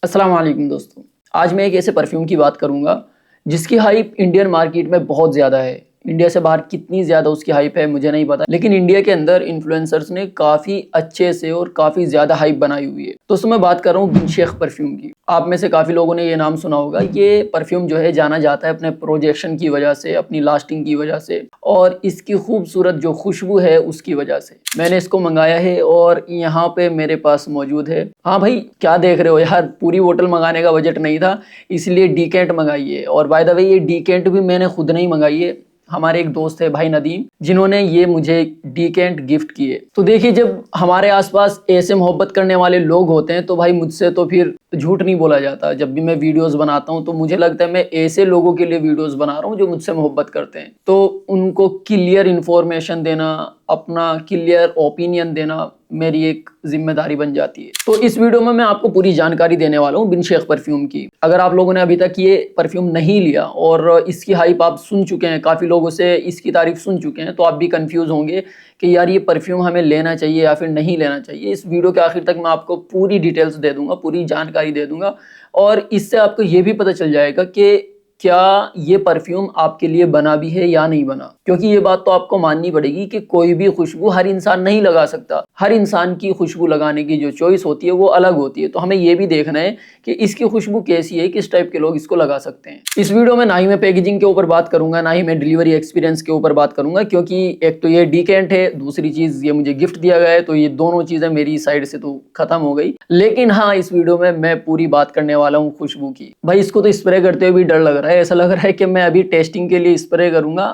अस्सलाम वालेकुम दोस्तों। आज मैं एक ऐसे परफ्यूम की बात करूँगा जिसकी हाइप इंडियन मार्केट में बहुत ज़्यादा है। इंडिया से बाहर कितनी ज़्यादा उसकी हाइप है मुझे नहीं पता, लेकिन इंडिया के अंदर इन्फ्लुएंसर्स ने काफ़ी अच्छे से और काफ़ी ज़्यादा हाइप बनाई हुई है। दोस्तों मैं बात कर रहा हूँ बिन शेख परफ्यूम की। आप में से काफ़ी लोगों ने ये नाम सुना होगा। ये परफ्यूम जो है जाना जाता है अपने प्रोजेक्शन की वजह से, अपनी लास्टिंग की वजह से और इसकी खूबसूरत जो खुशबू है उसकी वजह से। मैंने इसको मंगाया है और यहाँ पे मेरे पास मौजूद है। हाँ भाई, क्या देख रहे हो यार, पूरी बोतल मंगाने का बजट नहीं था, इसलिए डीकेंट मंगाई है। और बाय द वे ये डीकेंट भी मैंने खुद नहीं मंगाई है, हमारे एक दोस्त है भाई नदीम, जिन्होंने ये मुझे डीकेंट गिफ्ट किए। तो देखिए, जब हमारे आसपास ऐसे मोहब्बत करने वाले लोग होते हैं तो भाई मुझसे तो फिर झूठ नहीं बोला जाता। जब भी मैं वीडियोस बनाता हूँ तो मुझे लगता है मैं ऐसे लोगों के लिए वीडियोस बना रहा हूँ जो मुझसे मोहब्बत करते हैं। तो उनको क्लियर इन्फॉर्मेशन देना, अपना क्लियर ओपिनियन देना मेरी एक जिम्मेदारी बन जाती है। तो इस वीडियो में मैं आपको पूरी जानकारी देने वाला हूँ बिन शेख परफ्यूम की। अगर आप लोगों ने अभी तक ये परफ्यूम नहीं लिया और इसकी हाइप आप सुन चुके हैं, काफ़ी लोगों से इसकी तारीफ सुन चुके हैं, तो आप भी कंफ्यूज होंगे कि यार ये परफ्यूम हमें लेना चाहिए या फिर नहीं लेना चाहिए। इस वीडियो के आखिर तक मैं आपको पूरी डिटेल्स दे दूंगा, पूरी जानकारी दे दूंगा और इससे आपको ये भी पता चल जाएगा कि क्या ये परफ्यूम आपके लिए बना भी है या नहीं बना। क्योंकि ये बात तो आपको माननी पड़ेगी कि कोई भी खुशबू हर इंसान नहीं लगा सकता। हर इंसान की खुशबू लगाने की जो चॉइस होती है वो अलग होती है। तो हमें ये भी देखना है कि इसकी खुशबू कैसी है, किस टाइप के लोग इसको लगा सकते हैं। इस वीडियो में ना ही मैं पैकेजिंग के ऊपर बात करूंगा, ना ही मैं डिलीवरी एक्सपीरियंस के ऊपर बात करूंगा, क्योंकि एक तो ये डीकेंट है, दूसरी चीज ये मुझे गिफ्ट दिया गया है, तो ये दोनों चीजें मेरी साइड से तो खत्म हो गई। लेकिन हाँ, इस वीडियो में मैं पूरी बात करने वाला हूँ खुशबू की। भाई इसको तो स्प्रे करते हुए भी डर लग रहा है, ऐसा लग रहा है कि मैं अभी टेस्टिंग के लिए स्प्रे करूंगा।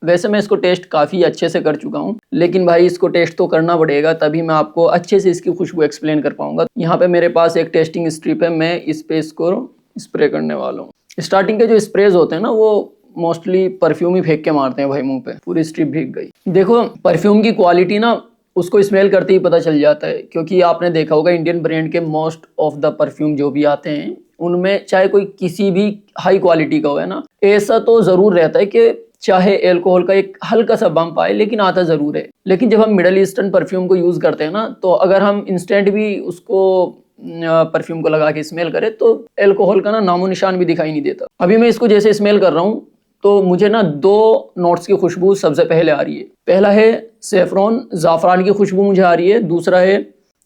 वैसे मैं इसको टेस्ट काफ़ी अच्छे से कर चुका हूँ, लेकिन भाई इसको टेस्ट तो करना पड़ेगा, तभी मैं आपको अच्छे से इसकी खुशबू एक्सप्लेन कर पाऊंगा। यहाँ पे मेरे पास एक टेस्टिंग स्ट्रिप है, मैं इस पे इसको स्प्रे करने वाला हूँ। स्टार्टिंग के जो स्प्रेज होते हैं ना, वो मोस्टली परफ्यूम ही फेंक के मारते हैं भाई मुंह पे। पूरी स्ट्रिप भीग गई। देखो परफ्यूम की क्वालिटी ना उसको स्मेल करते ही पता चल जाता है, क्योंकि आपने देखा होगा इंडियन ब्रांड के मोस्ट ऑफ द परफ्यूम जो भी आते हैं उनमें चाहे कोई किसी भी हाई क्वालिटी का हो, है ना, ऐसा तो जरूर रहता है कि चाहे एल्कोहल का एक हल्का सा बम्प आए लेकिन आता जरूर है। लेकिन जब हम मिडल ईस्टर्न परफ्यूम को यूज करते हैं ना, तो अगर हम इंस्टेंट भी उसको परफ्यूम को लगा के स्मेल करें तो एल्कोहल का ना नामो निशान भी दिखाई नहीं देता। अभी मैं इसको जैसे स्मेल कर रहा हूँ तो मुझे ना दो नोट्स की खुशबू सबसे पहले आ रही है। पहला है सेफ्रॉन, जाफरान की खुशबू मुझे आ रही है। दूसरा है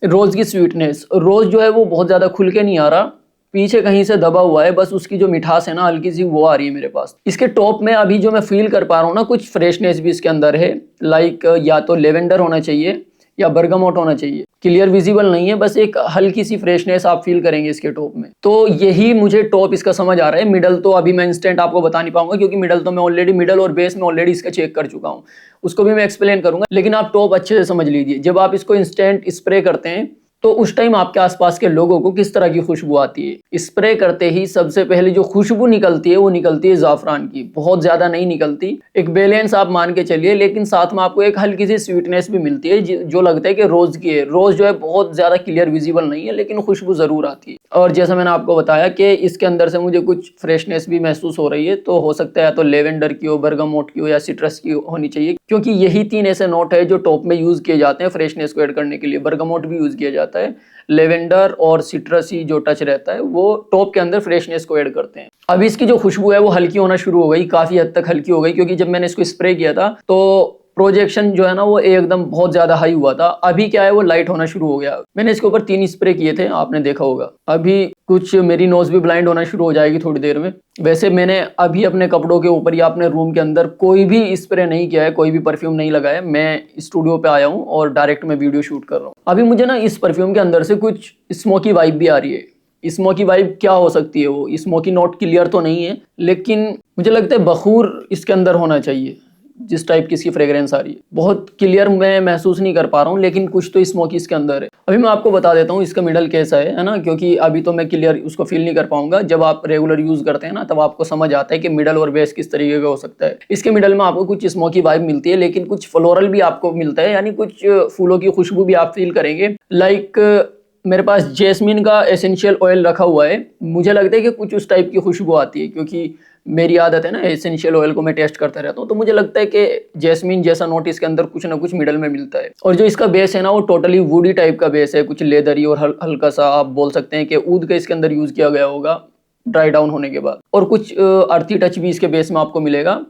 रोज की स्वीटनेस। रोज जो है वो बहुत ज्यादा खुल के नहीं आ रहा, पीछे कहीं से दबा हुआ है, बस उसकी जो मिठास है ना हल्की सी वो आ रही है मेरे पास। इसके टॉप में अभी जो मैं फील कर पा रहा हूँ ना, कुछ फ्रेशनेस भी इसके अंदर है। लाइक या तो लेवेंडर होना चाहिए या बर्गामोट होना चाहिए। क्लियर विजिबल नहीं है, बस एक हल्की सी फ्रेशनेस आप फील करेंगे इसके टॉप में। तो यही मुझे टॉप इसका समझ आ रहा है। मिडल तो अभी मैं इंस्टेंट आपको बता नहीं पाऊंगा, क्योंकि मिडल तो मैं ऑलरेडी, मिडल और बेस में ऑलरेडी इसका चेक कर चुका हूँ, उसको भी मैं एक्सप्लेन करूंगा। लेकिन आप टॉप अच्छे से समझ लीजिए। जब आप इसको इंस्टेंट स्प्रे करते हैं तो उस टाइम आपके आसपास के लोगों को किस तरह की खुशबू आती है। स्प्रे करते ही सबसे पहले जो खुशबू निकलती है वो निकलती है जाफरान की। बहुत ज्यादा नहीं निकलती, एक बैलेंस आप मान के चलिए, लेकिन साथ में आपको एक हल्की सी स्वीटनेस भी मिलती है जो लगता है कि रोज की है। रोज जो है बहुत ज्यादा क्लियर विजिबल नहीं है, लेकिन खुशबू जरूर आती है। और जैसा मैंने आपको बताया कि इसके अंदर से मुझे कुछ फ्रेशनेस भी महसूस हो रही है, तो हो सकता है या तो लेवेंडर की हो, बर्गामोट की हो या सिट्रस की होनी चाहिए, क्योंकि यही तीन ऐसे नोट है जो टॉप में यूज किए जाते हैं फ्रेशनेस को ऐड करने के लिए। बर्गामोट भी यूज किया जाता है, लेवेंडर और सिट्रसी जो टच रहता है वो टॉप के अंदर फ्रेशनेस को ऐड करते हैं। अब इसकी जो खुशबू है वो हल्की होना शुरू हो गई, काफी हद तक हल्की हो गई, क्योंकि जब मैंने इसको स्प्रे किया था तो प्रोजेक्शन जो है ना वो एकदम बहुत ज्यादा हाई हुआ था। अभी क्या है वो लाइट होना शुरू हो गया। मैंने इसके ऊपर 3 स्प्रे किए थे, आपने देखा होगा। अभी कुछ मेरी नोज भी ब्लाइंड होना शुरू हो जाएगी थोड़ी देर में। वैसे मैंने अभी अपने कपड़ों के ऊपर या अपने रूम के अंदर कोई भी स्प्रे नहीं किया है, कोई भी परफ्यूम नहीं लगाया। मैं स्टूडियो पे आया हूँ और डायरेक्ट मैं वीडियो शूट कर रहा हूँ। अभी मुझे ना इस परफ्यूम के अंदर से कुछ स्मोकी वाइब भी आ रही है। स्मोकी वाइब क्या हो सकती है, वो स्मोकी नोट क्लियर तो नहीं है, लेकिन मुझे लगता है बखूर इसके अंदर होना चाहिए। जिस टाइप की इसकी फ्रेग्रेंस आ रही है बहुत क्लियर मैं महसूस नहीं कर पा रहा हूँ, लेकिन कुछ तो स्मोकी इसके अंदर है। अभी मैं आपको बता देता हूँ इसका मिडल कैसा है ना, क्योंकि अभी तो मैं क्लियर उसको फील नहीं कर पाऊंगा। जब आप रेगुलर यूज करते हैं ना तब आपको समझ आता है कि मिडल और बेस किस तरीके का हो सकता है। इसके मिडल में आपको कुछ स्मोकी वाइब मिलती है, लेकिन कुछ फ्लोरल भी आपको मिलता है, यानी कुछ फूलों की खुशबू भी आप फील करेंगे। लाइक मेरे पास जैस्मिन का एसेंशियल ऑयल रखा हुआ है, मुझे लगता है कि कुछ उस टाइप की खुशबू आती है, क्योंकि मेरी आदत है ना, एसेंशियल ऑयल को मैं टेस्ट करता रहता हूँ, तो मुझे लगता है कि जैस्मीन जैसा नोट इसके अंदर कुछ ना कुछ मिडल में मिलता है। और जो इसका बेस है ना, वो टोटली वुडी टाइप का बेस है, कुछ लेदरी और हल्का सा आप बोल सकते हैं कि ऊद का इसके अंदर यूज किया गया होगा ड्राई डाउन होने के बाद। और कुछ अर्थी टच भी इसके बेस में आपको मिलेगा।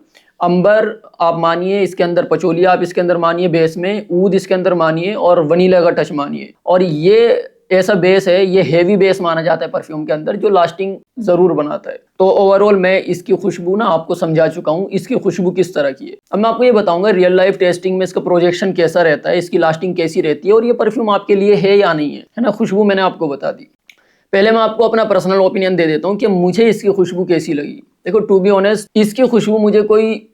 अंबर आप मानिए इसके अंदर, पचोलिया आप इसके अंदर मानिए बेस में, ऊद इसके अंदर मानिए, और वनीला का टच मानिए। और ये ऐसा बेस है, ये हेवी बेस माना जाता है परफ्यूम के अंदर, जो लास्टिंग जरूर बनाता है। तो ओवरऑल मैं इसकी खुशबू ना आपको समझा चुका हूँ, इसकी खुशबू किस तरह की है। अब मैं आपको ये बताऊंगा रियल लाइफ टेस्टिंग में इसका प्रोजेक्शन कैसा रहता है, इसकी लास्टिंग कैसी रहती है, और ये परफ्यूम आपके लिए है या नहीं है ना। खुशबू मैंने आपको बता दी। पहले मैं आपको अपना पर्सनल ओपिनियन दे देता हूँ कि मुझे इसकी खुशबू कैसी लगी। देखो, टू बी ऑनेस्ट, इसकी खुशबू मुझे कोई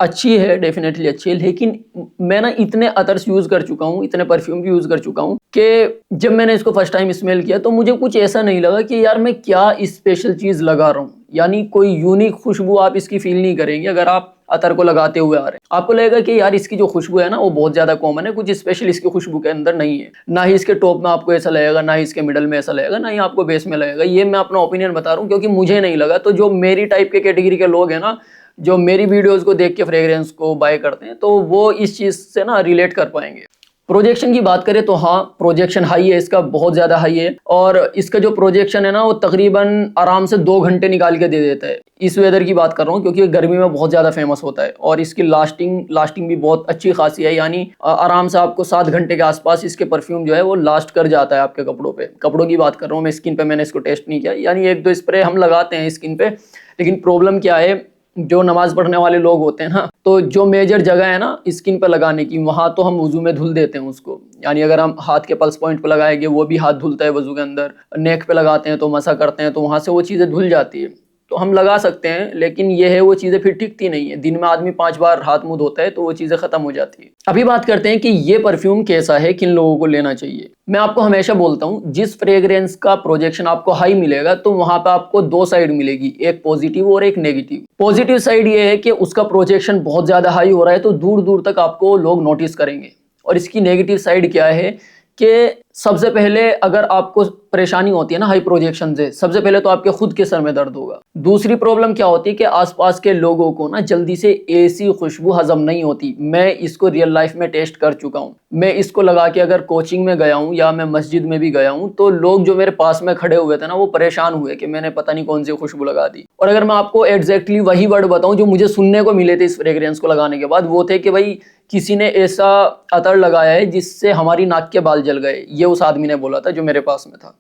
अच्छी है, डेफिनेटली अच्छी है, लेकिन मैं ना इतने अतर्स यूज कर चुका हूँ, इतने परफ्यूम भी यूज कर चुका हूँ कि जब मैंने इसको फर्स्ट टाइम स्मेल किया तो मुझे कुछ ऐसा नहीं लगा कि यार मैं क्या स्पेशल चीज लगा रहा हूँ। यानी कोई यूनिक खुशबू आप इसकी फील नहीं करेंगे अगर आप अतर को लगाते हुए आ रहे हैं। आपको लगेगा कि यार इसकी जो खुशबू है ना, वो बहुत ज्यादा कॉमन है, कुछ स्पेशल इसकी खुशबू के अंदर नहीं है। ना ही इसके टॉप में आपको ऐसा लगेगा, ना ही इसके मिडल में ऐसा लगेगा, ना ही आपको बेस में लगेगा। ये मैं अपना ओपिनियन बता रहा हूँ क्योंकि मुझे नहीं लगा। तो जो मेरी टाइप के कैटेगरी के लोग हैं ना, जो मेरी वीडियोस को देख के फ्रेग्रेंस को बाय करते हैं, तो वो इस चीज से ना रिलेट कर पाएंगे। प्रोजेक्शन की बात करें तो हाँ, प्रोजेक्शन हाई है इसका, बहुत ज़्यादा हाई है। और इसका जो प्रोजेक्शन है ना, वो तकरीबन आराम से 2 घंटे निकाल के दे देता है। इस वेदर की बात कर रहा हूँ क्योंकि गर्मी में बहुत ज़्यादा फेमस होता है। और इसकी लास्टिंग भी बहुत अच्छी खासी है, यानी आराम से आपको 7 घंटे के आसपास इसके परफ्यूम जो है वो लास्ट कर जाता है आपके कपड़ों पे। कपड़ों की बात कर रहा हूँ मैं, स्किन पे मैंने इसको टेस्ट नहीं किया। यानी 1-2 स्प्रे हम लगाते हैं स्किन पे, लेकिन प्रॉब्लम क्या है, जो नमाज पढ़ने वाले लोग होते हैं ना, तो जो मेजर जगह है ना स्किन पर लगाने की, वहां तो हम वजू में धुल देते हैं उसको। यानी अगर हम हाथ के पल्स पॉइंट पे लगाएंगे, वो भी हाथ धुलता है वजू के अंदर। नेक पे लगाते हैं तो मसा करते हैं, तो वहां से वो चीजें धुल जाती है। तो हम लगा सकते हैं, लेकिन ये है वो चीजें फिर टिकती नहीं है। दिन में आदमी 5 बार हाथ मुंह धोता है तो वो चीजें खत्म हो जाती है। अभी बात करते हैं कि ये परफ्यूम कैसा है, किन लोगों को लेना चाहिए। मैं आपको हमेशा बोलता हूँ, जिस फ्रेग्रेंस का प्रोजेक्शन आपको हाई मिलेगा तो वहां पे आपको 2 साइड मिलेगी, एक पॉजिटिव और एक नेगेटिव। पॉजिटिव साइड ये है कि उसका प्रोजेक्शन बहुत ज्यादा हाई हो रहा है तो दूर दूर तक आपको लोग नोटिस करेंगे। और इसकी नेगेटिव साइड क्या है कि सबसे पहले अगर आपको परेशानी होती है ना हाई प्रोजेक्शन से, सबसे पहले तो आपके खुद के सर में दर्द होगा। दूसरी प्रॉब्लम क्या होती है कि आसपास के लोगों को ना जल्दी से ऐसी खुशबू हजम नहीं होती। मैं इसको रियल लाइफ में टेस्ट कर चुका हूँ। मैं इसको लगा के अगर कोचिंग में गया हूँ या मैं मस्जिद में भी गया हूँ, तो लोग जो मेरे पास में खड़े हुए थे ना, वो परेशान हुए कि मैंने पता नहीं कौन सी खुशबू लगा दी। और अगर मैं आपको एग्जैक्टली वही वर्ड बताऊं जो मुझे सुनने को मिले थे इस फ्रेग्रेंस को लगाने के बाद, वो थे कि भाई किसी ने ऐसा अतर लगाया है जिससे हमारी नाक के बाल जल गए। ये उस आदमी ने बोला था जो मेरे पास में था।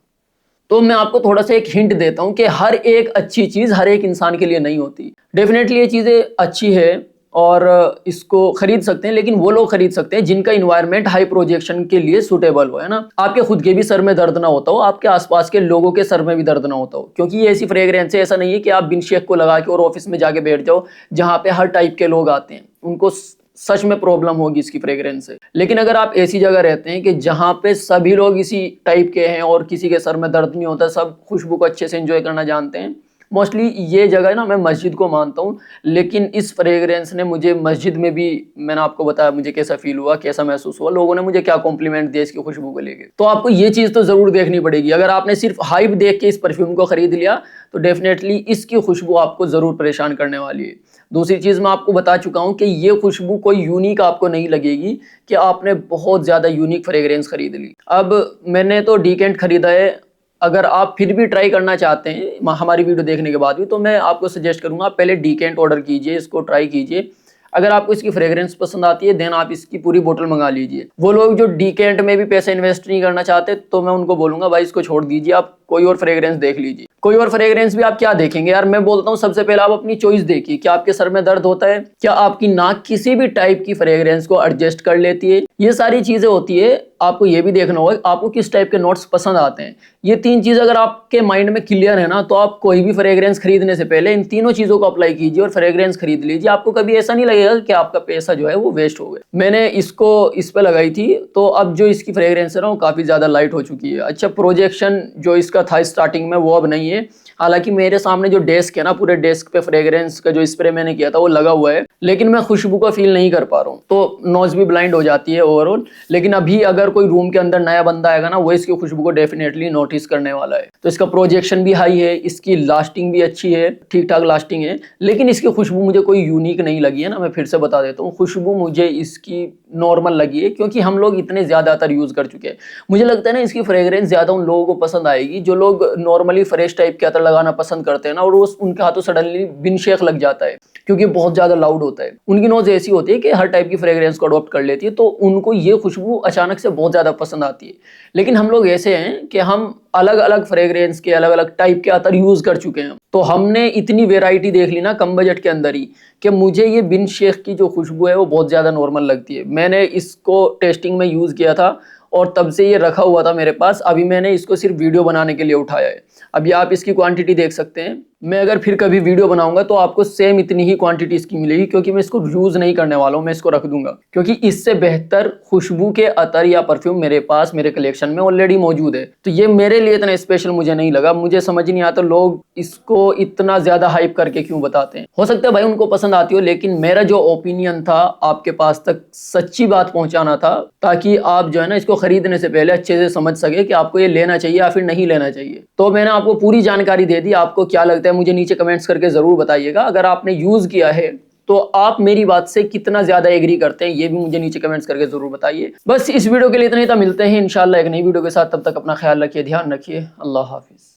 तो मैं आपको थोड़ा सा एक हिंट देता हूं कि हर एक अच्छी चीज हर एक इंसान के लिए नहीं होती। डेफिनेटली ये चीजें अच्छी है और इसको खरीद सकते हैं, लेकिन वो लोग खरीद सकते हैं जिनका इन्वायरमेंट हाई प्रोजेक्शन के लिए सुटेबल हो, है ना। आपके खुद के भी सर में दर्द ना होता हो, आपके आसपास के लोगों के सर में भी दर्द ना होता हो, क्योंकि ये ऐसी फ्रेग्रेंस है, ऐसा नहीं है कि आप बिन शेक को लगा के और ऑफिस में जाके बैठ जाओ जहां पे हर टाइप के लोग आते हैं, उनको सच में प्रॉब्लम होगी इसकी फ्रेग्रेंस से। लेकिन अगर आप ऐसी जगह रहते हैं कि जहां पे सभी लोग इसी टाइप के हैं और किसी के सर में दर्द नहीं होता, सब खुशबू को अच्छे से एंजॉय करना जानते हैं, मोस्टली ये जगह ना मैं मस्जिद को मानता हूँ। लेकिन इस फ्रेग्रेंस ने मुझे मस्जिद में भी, मैंने आपको बताया मुझे कैसा फील हुआ, कैसा महसूस हुआ, लोगों ने मुझे क्या कॉम्प्लीमेंट दिया इसकी खुशबू को लेके। तो आपको ये चीज़ तो ज़रूर देखनी पड़ेगी। अगर आपने सिर्फ हाइप देख के इस परफ्यूम को खरीद लिया तो डेफिनेटली इसकी खुशबू आपको ज़रूर परेशान करने वाली है। दूसरी चीज़ मैं आपको बता चुका हूँ कि ये खुशबू कोई यूनिक आपको नहीं लगेगी कि आपने बहुत ज़्यादा यूनिक फ्रेग्रेंस खरीद ली। अब मैंने तो डीकेंट खरीदा है, अगर आप फिर भी ट्राई करना चाहते हैं हमारी वीडियो देखने के बाद भी, तो मैं आपको सजेस्ट करूंगा आप पहले डीकेंट ऑर्डर कीजिए, इसको ट्राई कीजिए। अगर आपको इसकी फ्रेग्रेंस पसंद आती है देन आप इसकी पूरी बोतल मंगा लीजिए। वो लोग जो डीकेंट में भी पैसे इन्वेस्ट नहीं करना चाहते, तो मैं उनको बोलूंगा भाई इसको छोड़ दीजिए, आप कोई और फ्रेग्रेंस देख लीजिए। कोई और फ्रेग्रेंस भी आप क्या देखेंगे यार, मैं बोलता हूँ सबसे पहले आप अपनी चॉइस देखिए। क्या आपके सर में दर्द होता है? क्या आपकी नाक किसी भी टाइप की फ्रेग्रेंस को एडजस्ट कर लेती है? ये सारी चीजें होती है। आपको ये भी देखना होगा आपको किस टाइप के नोट्स पसंद आते हैं। ये 3 चीज अगर आपके माइंड में क्लियर है ना, तो आप कोई भी फ्रेग्रेंस खरीदने से पहले इन तीनों चीजों को अप्लाई कीजिए और फ्रेग्रेंस खरीद लीजिए। आपको कभी ऐसा नहीं लगेगा कि आपका पैसा जो है वो वेस्ट हो गया। मैंने इसको इस पे लगाई थी, तो अब जो इसकी फ्रेग्रेंस है ना वो काफी ज्यादा लाइट हो चुकी है। अच्छा, प्रोजेक्शन जो इसका था स्टार्टिंग में वो अब नहीं है। हालांकि मेरे सामने जो डेस्क है ना, पूरे डेस्क पे फ्रेग्रेंस का जो स्प्रे मैंने किया था वो लगा हुआ है, लेकिन मैं खुशबू को फील नहीं कर पा रहा हूँ, तो नोज भी ब्लाइंड हो जाती है ओवरऑल। लेकिन अभी अगर कोई रूम के अंदर नया बंदा आएगा ना, वो इसकी खुशबू को डेफिनेटली नोटिस नोटिस करने वाला है। तो इसका प्रोजेक्शन भी हाई है, इसकी लास्टिंग भी अच्छी है, ठीक ठाक लास्टिंग है, लेकिन इसकी खुशबू मुझे कोई यूनिक नहीं लगी है ना। मैं फिर से बता देता हूँ, खुशबू मुझे इसकी नॉर्मल लगी है, क्योंकि हम लोग इतने ज़्यादातर यूज़ कर चुके हैं। मुझे लगता है ना इसकी फ्रेग्रेंस ज़्यादा उन लोगों को पसंद आएगी जो लोग नॉर्मली फ्रेश टाइप के अतर लगाना पसंद करते हैं ना, और वो उनके हाथों सडनली बिन शेख लग जाता है क्योंकि बहुत ज़्यादा लाउड होता है। उनकी नोज ऐसी होती है कि हर टाइप की फ्रेग्रेंस को अडॉप्ट कर लेती है, तो उनको ये खुशबू अचानक से बहुत ज़्यादा पसंद आती है। लेकिन हम लोग ऐसे हैं कि हम अलग अलग फ्रेग्रेंस के अलग अलग टाइप के अतर यूज़ कर चुके हैं, तो हमने इतनी वेराइटी देख ली ना कम बजट के अंदर ही, कि मुझे ये बिन शेख की जो खुशबू है वो बहुत ज़्यादा नॉर्मल लगती है। मैंने इसको टेस्टिंग में यूज़ किया था और तब से ये रखा हुआ था मेरे पास। अभी मैंने इसको सिर्फ वीडियो बनाने के लिए उठाया है। अभी आप इसकी क्वांटिटी देख सकते हैं। मैं अगर फिर कभी वीडियो बनाऊंगा तो आपको सेम इतनी ही क्वांटिटी इसकी मिलेगी, क्योंकि मैं इसको यूज़ नहीं करने वाला हूँ, मैं इसको रख दूंगा, क्योंकि इससे बेहतर खुशबू के अतर या परफ्यूम मेरे पास मेरे कलेक्शन में ऑलरेडी मौजूद है। तो ये मेरे लिए इतना स्पेशल मुझे नहीं लगा। मुझे समझ नहीं आता लोग इसको इतना ज़्यादा हाइप करके क्यों बताते हैं। हो सकता है भाई उनको पसंद आती हो, लेकिन मेरा जो ओपिनियन था आपके पास तक सच्ची बात पहुंचाना था, ताकि आप जो है ना इसको खरीदने से पहले अच्छे से समझ सके कि आपको ये लेना चाहिए या फिर नहीं लेना चाहिए। तो मैंने आपको पूरी जानकारी दे दी। आपको क्या लगता है मुझे नीचे कमेंट्स करके ज़रूर बताइएगा। अगर आपने यूज़ किया है तो आप मेरी बात से कितना ज़्यादा एग्री करते हैं ये भी मुझे नीचे कमेंट्स करके ज़रूर बताइए। बस इस वीडियो के लिए इतना ही था। मिलते हैं इंशाल्लाह एक नई वीडियो के साथ। तब तक अपना ख्याल रखिए, ध्यान रखिए। अल्लाह हाफिज़।